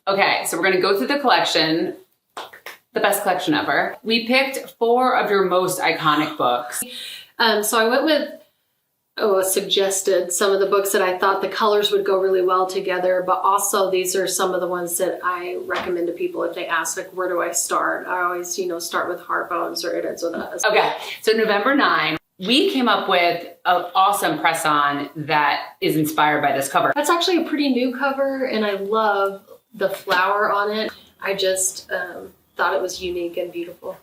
Okay, so we're gonna go through the collection, the best collection ever. We picked 4 of your most iconic books. So I went with, suggested some of the books that I thought the colors would go really well together, but also these are some of the ones that I recommend to people if they ask, like, where do I start? I always, start with Heartbones or It Ends With Us. Okay, so November 9, we came up with an awesome press-on that is inspired by this cover. That's actually a pretty new cover, and I love the flower on it. I just thought it was unique and beautiful.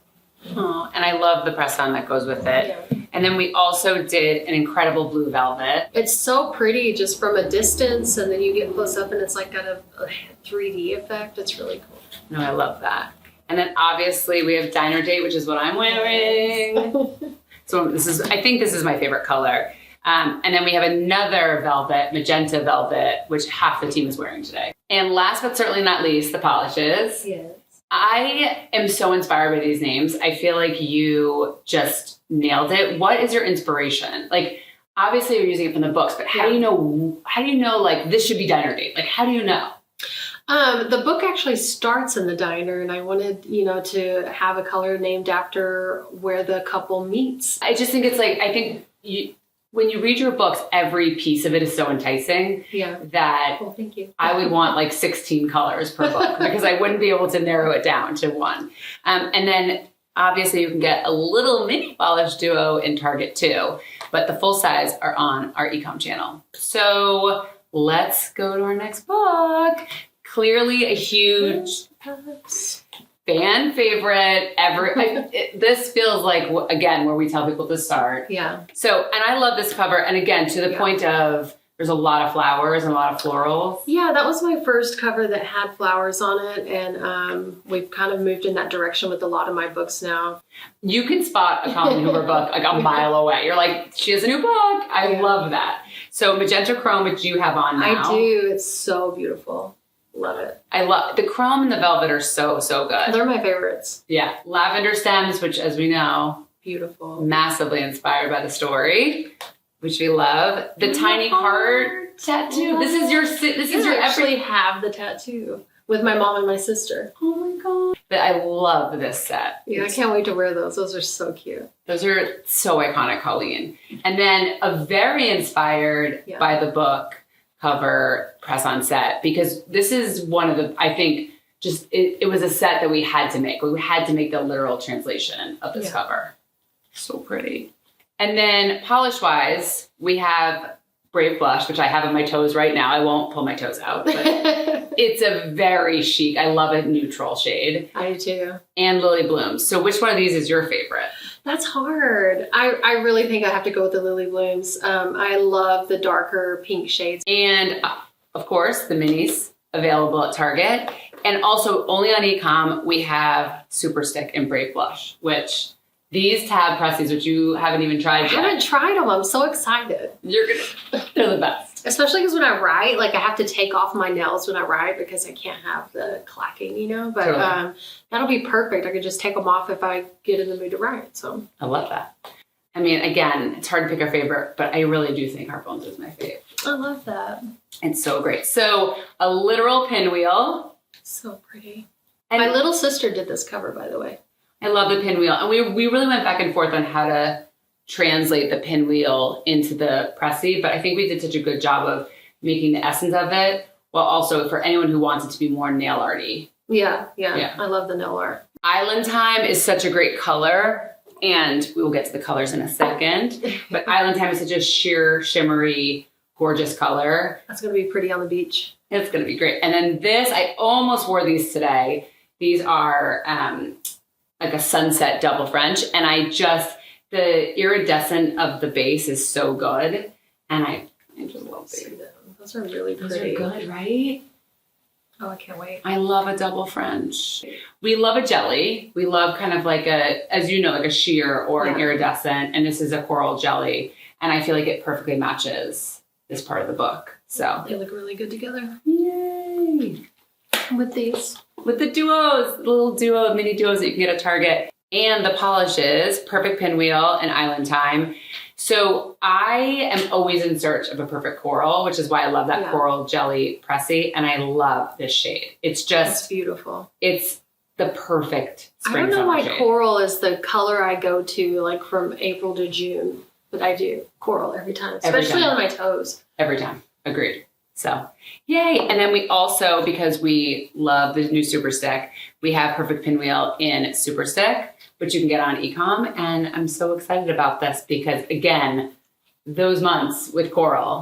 Oh, and I love the press-on that goes with it. Yeah. And then we also did an incredible blue velvet. It's so pretty just from a distance, and then you get close up and it's like got a 3D effect. It's really cool. No, I love that. And then obviously we have Diner Date, which is what I'm wearing. So I think this is my favorite color. And then we have another velvet, magenta velvet, which half the team is wearing today. And last but certainly not least, the polishes. Yes. I am so inspired by these names. I feel like you just nailed it. What is your inspiration? Like, obviously you're using it from the books, but how do you know like this should be Diner Date? Like, how do you know? The book actually starts in the diner, and I wanted, to have a color named after where the couple meets. I just think it's like, when you read your books, every piece of it is so enticing that well, thank you. I would want like 16 colors per book because I wouldn't be able to narrow it down to one. And then obviously you can get a little mini polish duo in Target too, but the full size are on our e-com channel. So let's go to our next book. Clearly a huge fan favorite ever. This feels like, again, where we tell people to start. Yeah. So, and I love this cover. And again, to the point of, there's a lot of flowers and a lot of florals. Yeah, that was my first cover that had flowers on it. And we've kind of moved in that direction with a lot of my books now. You can spot a Colleen Hoover book like a mile away. You're like, she has a new book. I love that. So Magenta Chrome, which you have on now. I do. It's so beautiful. Love it. I love the chrome and the velvet are so, so good. They're my favorites. Yeah. Lavender stems, which as we know, beautiful. Massively inspired by the story, which we love. The tiny heart tattoo. This is your I actually have the tattoo with my mom and my sister. Oh my God. But I love this set. Yeah, I can't wait to wear those. Those are so cute. Those are so iconic, Colleen. And then a very inspired by the book cover press-on set, because this is one of the, I think, just, it was a set that we had to make. We had to make the literal translation of this cover. So pretty. And then polish-wise, we have Brave Blush, which I have on my toes right now. I won't pull my toes out, but it's a very chic, I love a neutral shade. I do too. And Lily Blooms. So which one of these is your favorite? That's hard. I really think I have to go with the Lily Blooms. I love the darker pink shades. And of course, the minis available at Target. And also only on e-com, we have Super Stick and Brave Blush, which these tab pressies, which you haven't even tried yet. I haven't tried them. I'm so excited. They're the best. Especially because when I write, like I have to take off my nails when I write because I can't have the clacking, But totally. That'll be perfect. I could just take them off if I get in the mood to write. So I love that. I mean, again, it's hard to pick a favorite, but I really do think Heartbones is my favorite. I love that. It's so great. So a literal pinwheel. So pretty. And my little sister did this cover, by the way. I love the pinwheel. And we really went back and forth on how to translate the pinwheel into the pressy, but I think we did such a good job of making the essence of it, while also for anyone who wants it to be more nail arty. Yeah. I love the nail art. Island Time is such a great color, and we will get to the colors in a second, but Island Time is such a sheer, shimmery, gorgeous color. That's going to be pretty on the beach. It's going to be great. And then this, I almost wore these today. These are like a sunset double French, and the iridescent of the base is so good, and I just love these. Those are really pretty. Those are good, right? Oh, I can't wait. I love a double French. We love a jelly. We love kind of like as you know, like a sheer or an iridescent, and this is a coral jelly, and I feel like it perfectly matches this part of the book. So they look really good together. Yay! With these. With the duos, little mini duos that you can get at Target. And the polishes, Perfect Pinwheel and Island Time. So I am always in search of a perfect coral, which is why I love that coral jelly pressy. And I love this shade. It's just beautiful. It's the perfect spring I don't know why shade. coral is the color I go to like from April to June, but I do coral every time, especially on my toes. Every time. Agreed. So, yay. And then we also, because we love the new Super Stick, we have Perfect Pinwheel in Super Stick, which you can get on e-com. And I'm so excited about this because, again, those months with coral.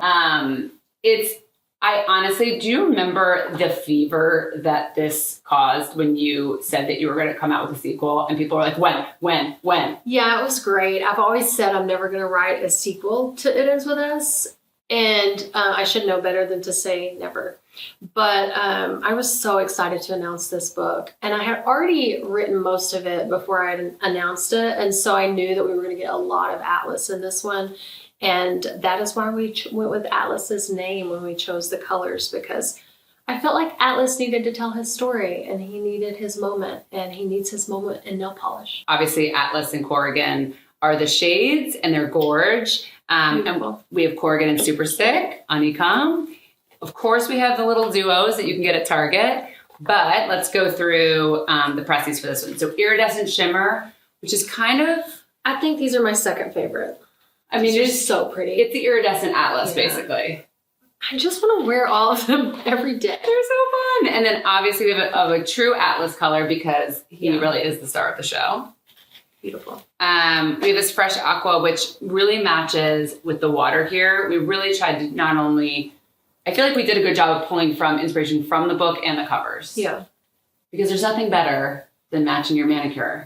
I honestly, do you remember the fever that this caused when you said that you were going to come out with a sequel? And people were like, when? Yeah, it was great. I've always said I'm never going to write a sequel to It Ends With Us. And I should know better than to say never. But I was so excited to announce this book. And I had already written most of it before I had announced it. And so I knew that we were going to get a lot of Atlas in this one. And that is why we went with Atlas's name when we chose the colors, because I felt like Atlas needed to tell his story and he needed his moment, and he needs his moment in nail polish. Obviously, Atlas and Corrigan are the shades, and they're gorge. And we have Corrigan and Super Stick on e-com. Of course, we have the little duos that you can get at Target, but let's go through the pressies for this one. So Iridescent Shimmer, which is kind of... I think these are my second favorite. I mean, it's so pretty. It's the iridescent Atlas, basically. I just want to wear all of them every day. They're so fun. And then obviously we have a true Atlas color because he really is the star of the show. Beautiful. We have this Fresh Aqua, which really matches with the water here. We really tried to not only... I feel like we did a good job of pulling from inspiration from the book and the covers. Yeah. Because there's nothing better than matching your manicure